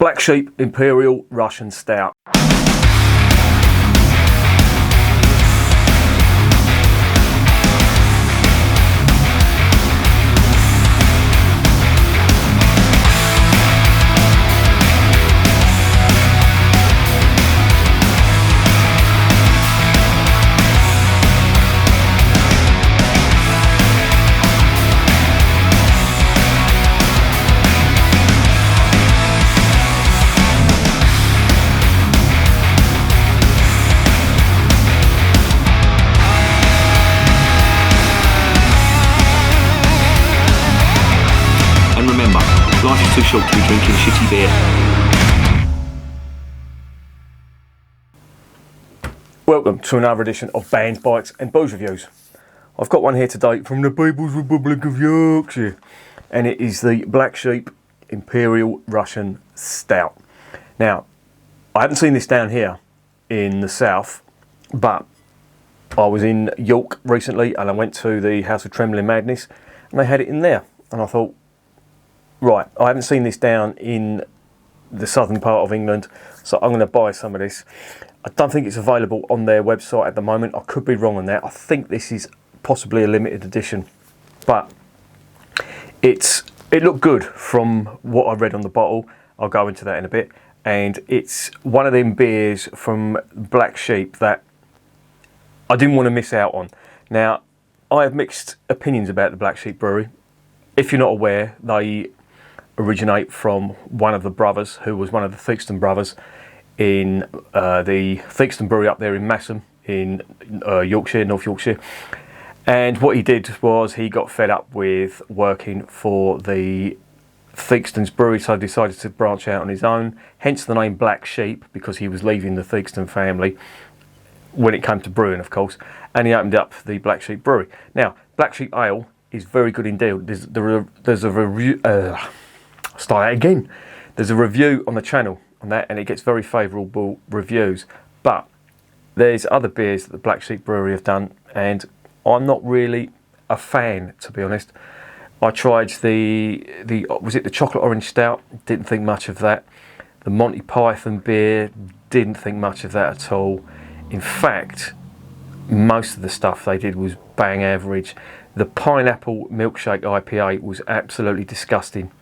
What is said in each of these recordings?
Black Sheep Imperial Russian Stout. Life is too short to be drinking shitty beer. Welcome to another edition of Bands, Bikes and Booze Reviews. I've got one here today from the People's Republic of Yorkshire, and it is the Black Sheep Imperial Russian Stout. Now, I haven't seen this down here in the south, but I was in York recently and I went to the House of Trembling Madness and they had it in there, and I thought, right, I haven't seen this down in the southern part of England, so I'm going to buy some of this. I don't think it's available on their website at the moment. I could be wrong on that. I think this is possibly a limited edition, but it looked good from what I read on the bottle. I'll go into that in a bit. And it's one of them beers from Black Sheep that I didn't want to miss out on. Now, I have mixed opinions about the Black Sheep Brewery. If you're not aware, they originate from one of the brothers who was one of the Theakston brothers in the Theakston Brewery up there in Massam in Yorkshire, North Yorkshire. And what he did was he got fed up with working for the Theakston's brewery, so decided to branch out on his own, hence the name Black Sheep, because he was leaving the Theakston family when it came to brewing, of course, and he opened up the Black Sheep Brewery. Now, Black Sheep Ale is very good indeed. There's a review. Start that again. There's a review on the channel on that, and it gets very favourable reviews. But there's other beers that the Black Sheep Brewery have done, and I'm not really a fan, to be honest. I tried the was it the chocolate orange stout? Didn't think much of that. The Monty Python beer, didn't think much of that at all. In fact, most of the stuff they did was bang average. The pineapple milkshake IPA was absolutely disgusting.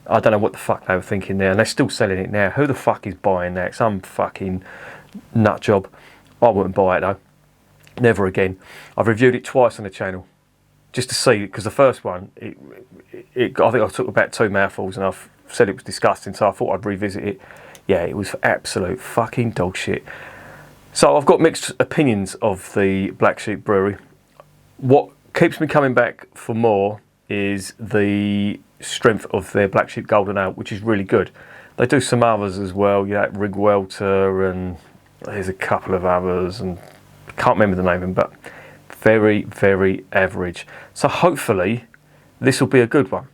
I don't know what the fuck they were thinking there, and they're still selling it now. Who the fuck is buying that? Some fucking nut job. I wouldn't buy it though. Never again. I've reviewed it twice on the channel just to see, because the first one, I think I took about 2 mouthfuls and I've said it was disgusting, so I thought I'd revisit it. Yeah, it was absolute fucking dog shit. So I've got mixed opinions of the Black Sheep Brewery. What keeps me coming back for more is the strength of their Black Sheep Golden Ale, which is really good. They do some others as well, you know, Rig Welter, and there's a couple of others, and I can't remember the name of them, but very, very average. So hopefully this will be a good one.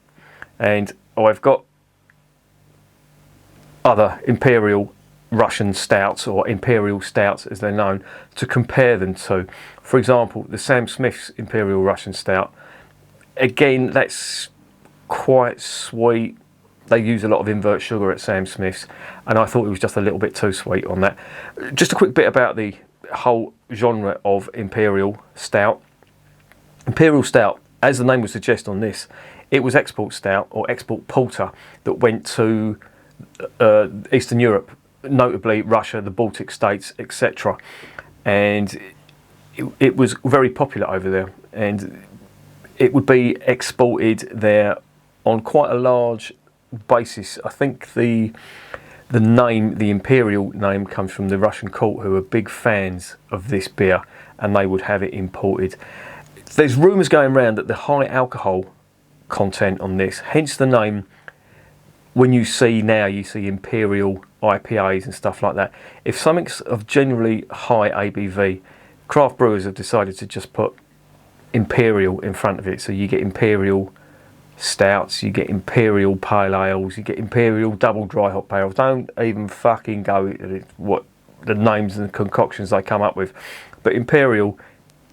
And I've got other Imperial Russian stouts, or Imperial stouts as they're known, to compare them to. For example, the Sam Smith's Imperial Russian Stout. Again, that's quite sweet. They use a lot of invert sugar at Sam Smith's, and I thought it was just a little bit too sweet on that. Just a quick bit about the whole genre of Imperial Stout. Imperial Stout, as the name would suggest on this, it was export stout or export porter that went to Eastern Europe, notably Russia, the Baltic states, etc. And it was very popular over there, and it would be exported there on quite a large basis. I think the name, the Imperial name, comes from the Russian court, who are big fans of this beer, and they would have it imported. There's rumours going around that the high alcohol content on this, hence the name. When you see Imperial IPAs and stuff like that, if something's of generally high ABV, craft brewers have decided to just put Imperial in front of it. So you get Imperial stouts, you get Imperial pale ales, you get Imperial double dry hop ales. Don't even fucking go at what the names and the concoctions they come up with. But Imperial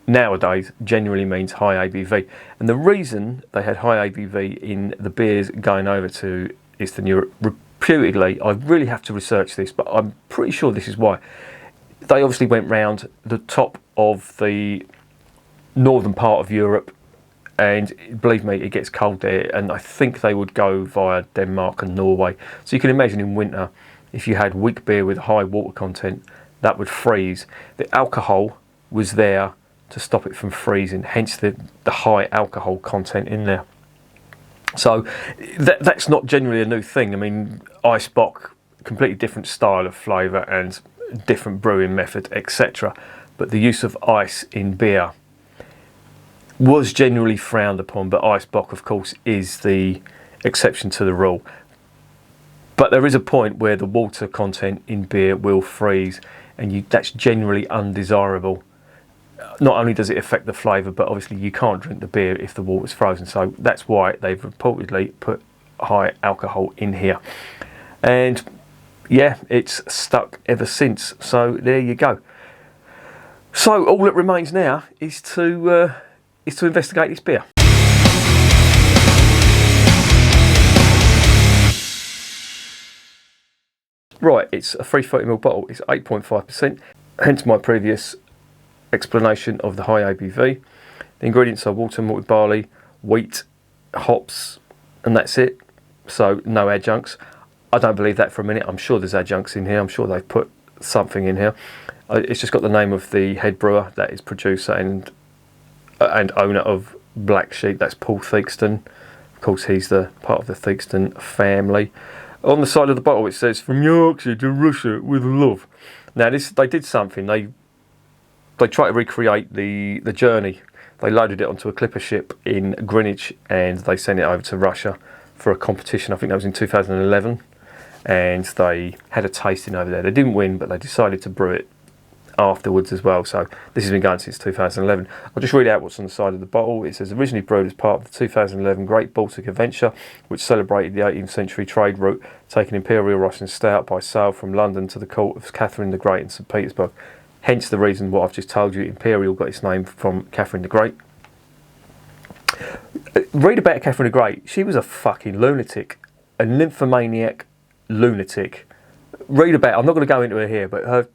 nowadays generally means high ABV. And the reason they had high ABV in the beers going over to Eastern Europe reputedly, I really have to research this, but I'm pretty sure this is why. They obviously went round the top of the northern part of Europe, and believe me, it gets cold there, and I think they would go via Denmark and Norway. So you can imagine in winter, if you had weak beer with high water content, that would freeze. The alcohol was there to stop it from freezing, hence the high alcohol content in there. So that's not generally a new thing. I mean, Ice Bock, completely different style of flavour and different brewing method, etc. But the use of ice in beer was generally frowned upon, but Ice Bock, of course, is the exception to the rule. But there is a point where the water content in beer will freeze, and that's generally undesirable. Not only does it affect the flavour, but obviously you can't drink the beer if the water's frozen. So that's why they've reportedly put high alcohol in here. And yeah, it's stuck ever since. So there you go. So all that remains now is to investigate this beer. Right, it's a 330ml bottle. It's 8.5%. Hence my previous explanation of the high ABV. The ingredients are water, malted barley, wheat, hops, and that's it. So no adjuncts. I don't believe that for a minute. I'm sure there's adjuncts in here. I'm sure they've put something in here. It's just got the name of the head brewer, that is producer and owner of Black Sheep. That's Paul Theakston. Of course, he's the part of the Theakston family. On the side of the bottle, it says "From Yorkshire to Russia with love." Now, they did something. They tried to recreate the journey. They loaded it onto a clipper ship in Greenwich and they sent it over to Russia for a competition. I think that was in 2011, and they had a tasting over there. They didn't win, but they decided to brew it afterwards as well. So this has been going since 2011. I'll just read out what's on the side of the bottle. It says, originally brewed as part of the 2011 Great Baltic Adventure, which celebrated the 18th century trade route, taking Imperial Russian Stout by sail from London to the court of Catherine the Great in St. Petersburg. Hence the reason what I've just told you, Imperial got its name from Catherine the Great. Read about Catherine the Great. She was a fucking lunatic, a nymphomaniac lunatic. Read about, I'm not going to go into her here, but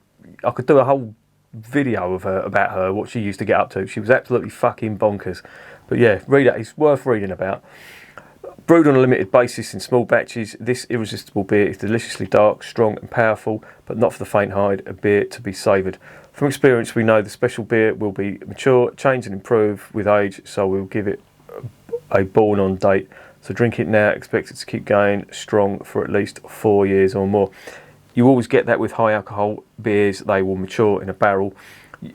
I could do a whole video of her, about her, what she used to get up to. She was absolutely fucking bonkers. But yeah, read it. It's worth reading about. Brewed on a limited basis in small batches, this irresistible beer is deliciously dark, strong and powerful, but not for the faint-hearted, a beer to be savoured. From experience, we know the special beer will be mature, change and improve with age, so we'll give it a born-on date. So drink it now, expect it to keep going strong for at least 4 years or more. You always get that with high alcohol beers. They will mature in a barrel.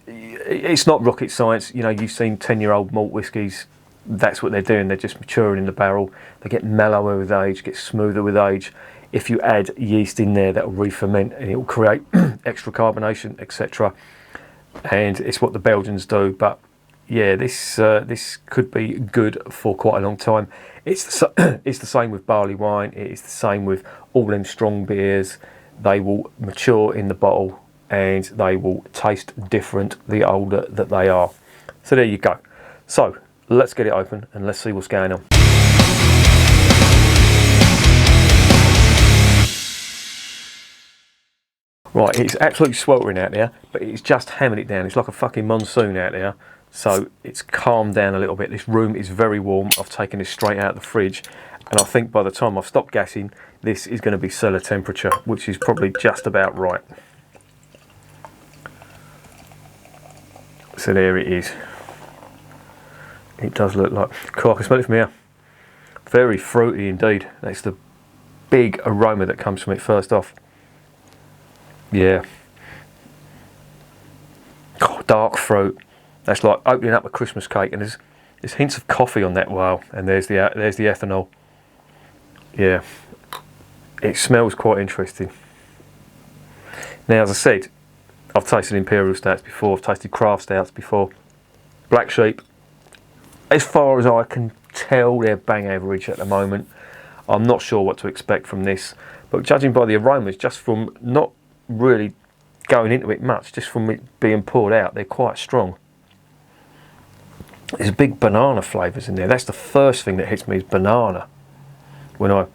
It's not rocket science. You know, you've seen 10-year-old malt whiskies. That's what they're doing. They're just maturing in the barrel. They get mellower with age, get smoother with age. If you add yeast in there, that will re-ferment and it will create extra carbonation, etc. And it's what the Belgians do. But yeah, this could be good for quite a long time. It's the same with barley wine. It is the same with all them strong beers. They will mature in the bottle and they will taste different the older that they are. So there you go. So let's get it open and let's see what's going on. Right, it's absolutely sweltering out there, but it's just hammered it down. It's like a fucking monsoon out there. So it's calmed down a little bit. This room is very warm. I've taken this straight out of the fridge. And I think by the time I've stopped gassing, this is going to be cellar temperature, which is probably just about right. So there it is. It does look like... Cool, I can smell it from here. Very fruity indeed. That's the big aroma that comes from it first off. Yeah. Oh, dark fruit. That's like opening up a Christmas cake, and there's hints of coffee on that. Wow, and there's the ethanol. Yeah, it smells quite interesting. Now, as I said, I've tasted Imperial Stouts before, I've tasted craft Stouts before. Black Sheep, as far as I can tell, they're bang average at the moment. I'm not sure what to expect from this, but judging by the aromas, just from not really going into it much, just from it being poured out, they're quite strong. There's big banana flavours in there. That's the first thing that hits me, is banana, when I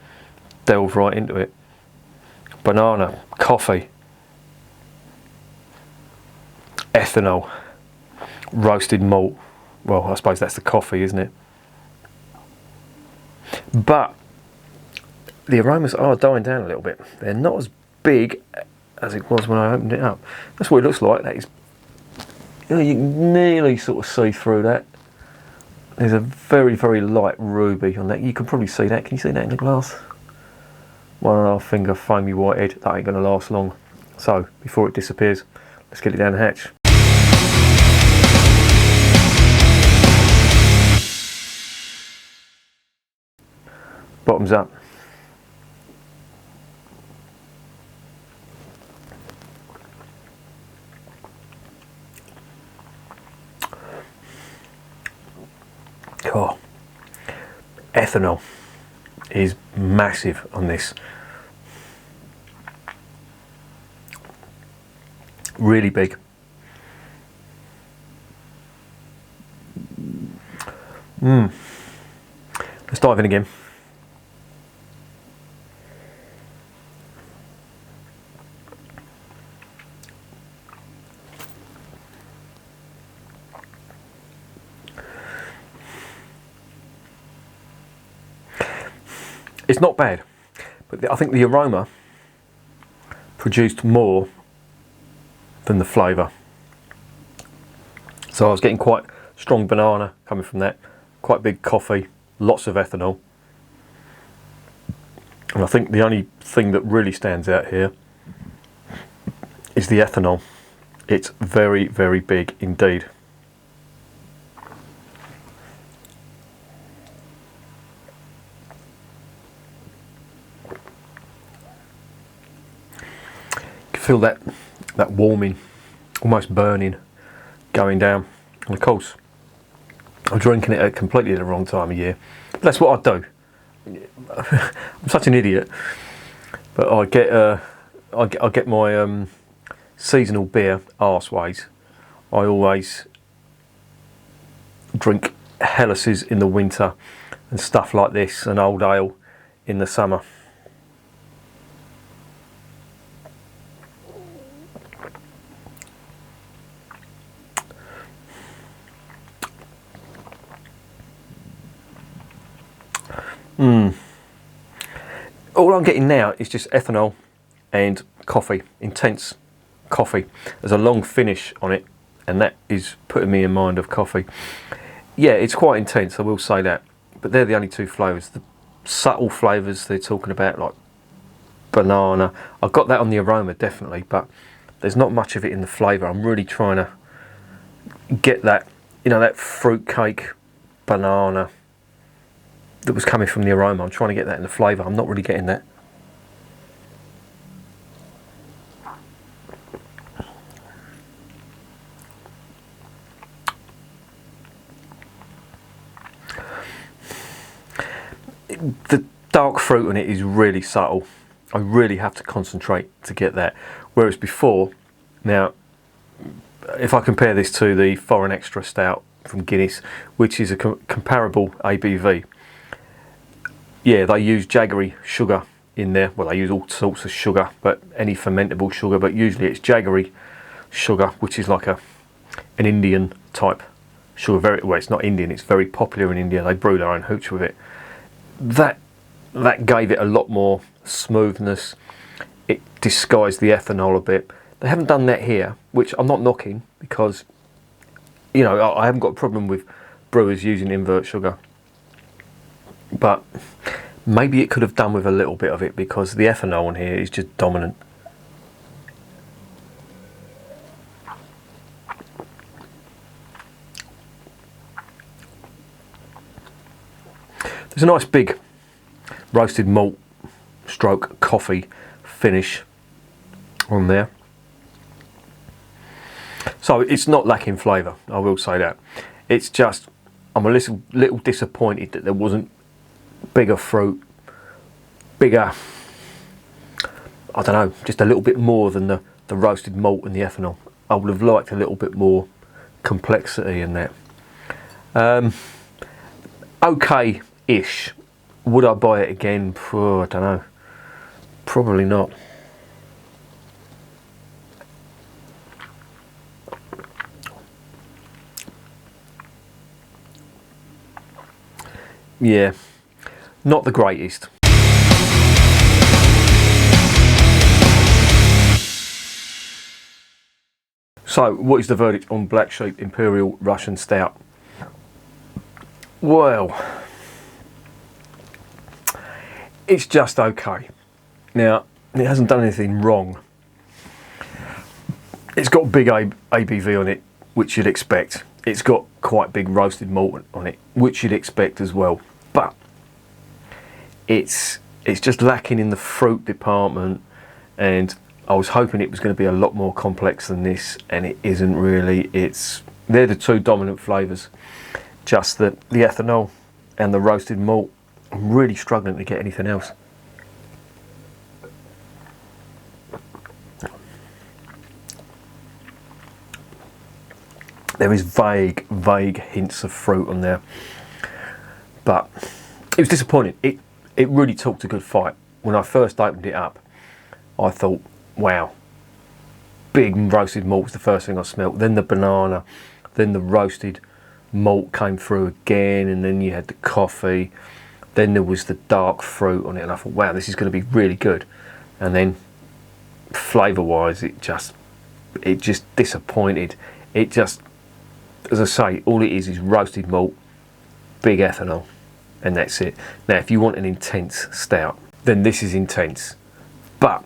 delve right into it. banana, coffee, ethanol, roasted malt. Well, I suppose that's the coffee, isn't it? But the aromas are dying down a little bit. They're not as big as it was when I opened it up. That's what it looks like. That is, you can nearly sort of see through that. There's a very, very light ruby on that. You can probably see that. Can you see that in the glass? 1.5 finger foamy whitehead. That ain't going to last long. So, before it disappears, let's get it down the hatch. Bottoms up. Oh, ethanol is massive on this. Really big. Let's dive in again. It's not bad, but I think the aroma produced more than the flavour. So I was getting quite strong banana coming from that, quite big coffee, lots of ethanol. And I think the only thing that really stands out here is the ethanol. It's very, very big indeed. Feel that warming, almost burning, going down. And of course, I'm drinking it at completely the wrong time of year. But that's what I do. I'm such an idiot. But I get my seasonal beer arseways. I always drink Hellas's in the winter and stuff like this, and old ale in the summer. All I'm getting now is just ethanol and coffee, intense coffee. There's a long finish on it, and that is putting me in mind of coffee. Yeah, it's quite intense, I will say that. But they're the only two flavours. The subtle flavours they're talking about, like banana, I've got that on the aroma definitely, but there's not much of it in the flavour. I'm really trying to get that, that fruit cake, banana that was coming from the aroma. I'm trying to get that in the flavour. I'm not really getting that. The dark fruit in it is really subtle. I really have to concentrate to get that. Whereas before, now, if I compare this to the Foreign Extra Stout from Guinness, which is a comparable ABV, yeah, they use jaggery sugar in there. Well, they use all sorts of sugar, but any fermentable sugar, but usually it's jaggery sugar, which is like an Indian type sugar. Well, it's not Indian, it's very popular in India. They brew their own hooch with it. That gave it a lot more smoothness. It disguised the ethanol a bit. They haven't done that here, which I'm not knocking, because I haven't got a problem with brewers using invert sugar. But maybe it could have done with a little bit of it, because the ethanol in here is just dominant. There's a nice big roasted malt stroke coffee finish on there. So it's not lacking flavour, I will say that. It's just, I'm a little disappointed that there wasn't bigger fruit, bigger, I don't know, just a little bit more than the roasted malt and the ethanol. I would have liked a little bit more complexity in that. Okay-ish. Would I buy it again? I don't know. Probably not. yeah, not the greatest. So, what is the verdict on Black Sheep Imperial Russian Stout? Well, it's just okay. Now, it hasn't done anything wrong. It's got big ABV on it, which you'd expect. It's got quite big roasted malt on it, which you'd expect as well. But it's just lacking in the fruit department, and I was hoping it was going to be a lot more complex than this, and it isn't really. They're the two dominant flavours, just the ethanol and the roasted malt. I'm really struggling to get anything else. There is vague hints of fruit on there, but it was disappointing. It really took a good fight. When I first opened it up, I thought, wow, big roasted malt was the first thing I smelt. Then the banana, then the roasted malt came through again, and then you had the coffee. Then there was the dark fruit on it, and I thought, wow, this is going to be really good. And then, flavour-wise, it just disappointed. It just, as I say, all it is roasted malt, big ethanol, and that's it. Now, if you want an intense stout, then this is intense, but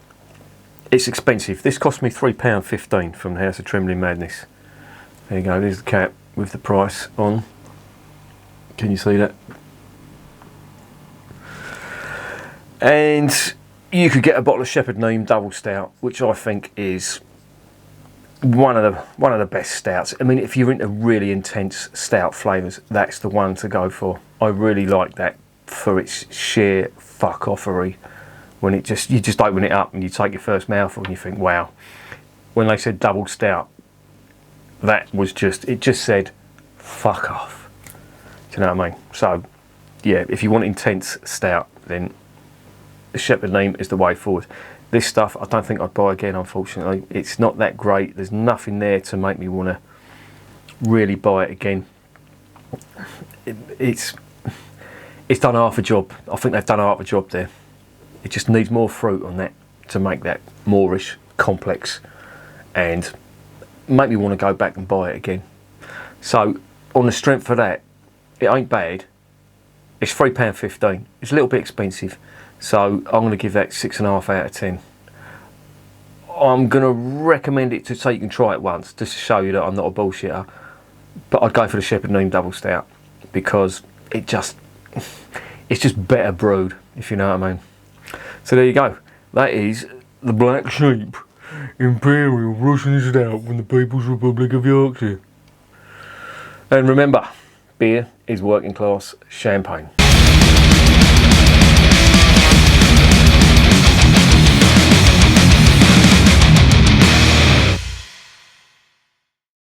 it's expensive. This cost me £3.15 from the House of Trembling Madness. There you go, there's the cap with the price on. Can you see that? And you could get a bottle of Shepherd Neame Double Stout, which I think is one of the best stouts. I mean, if you're into really intense stout flavours, that's the one to go for. I really like that for its sheer fuck-offery. When you just open it up and you take your first mouthful and you think, wow. When they said double stout, that was it just said, fuck off. Do you know what I mean? So, yeah, if you want intense stout, then the Shepherd Neame is the way forward. This stuff, I don't think I'd buy again, unfortunately. It's not that great. There's nothing there to make me want to really buy it again. It's done half a job. I think they've done half a job there. It just needs more fruit on that to make that moreish, complex, and make me want to go back and buy it again. So, on the strength of that, it ain't bad. It's £3.15. It's a little bit expensive, so I'm going to give that 6.5 out of 10. I'm going to recommend it so you can try it once, just to show you that I'm not a bullshitter. But I'd go for the Shepherd Neame Double Stout because it's just better brewed, if you know what I mean. So there you go. That is the Black Sheep Imperial Russian Stout from the People's Republic of Yorkshire. And remember, beer is working class champagne.